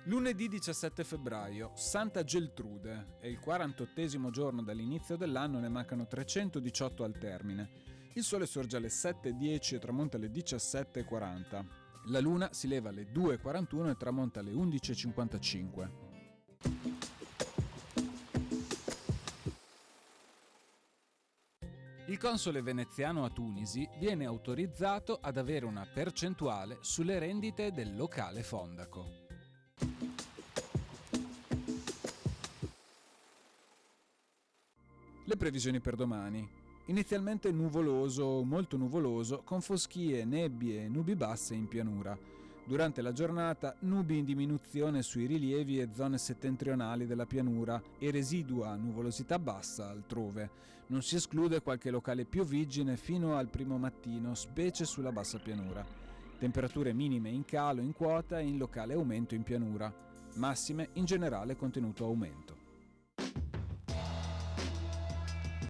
Lunedì 17 febbraio, Santa Geltrude. È il 48esimo giorno dall'inizio dell'anno, ne mancano 318 al termine. Il sole sorge alle 7:10 e tramonta alle 17:40. La luna si leva alle 2:41 e tramonta alle 11:55. Il console veneziano a Tunisi viene autorizzato ad avere una percentuale sulle rendite del locale Fondaco. Le previsioni per domani. Inizialmente nuvoloso, molto nuvoloso, con foschie, nebbie e nubi basse in pianura. Durante la giornata nubi in diminuzione sui rilievi e zone settentrionali della pianura e residua nuvolosità bassa altrove. Non si esclude qualche locale pioviggine fino al primo mattino, specie sulla bassa pianura. Temperature minime in calo in quota e in locale aumento in pianura. Massime in generale contenuto aumento.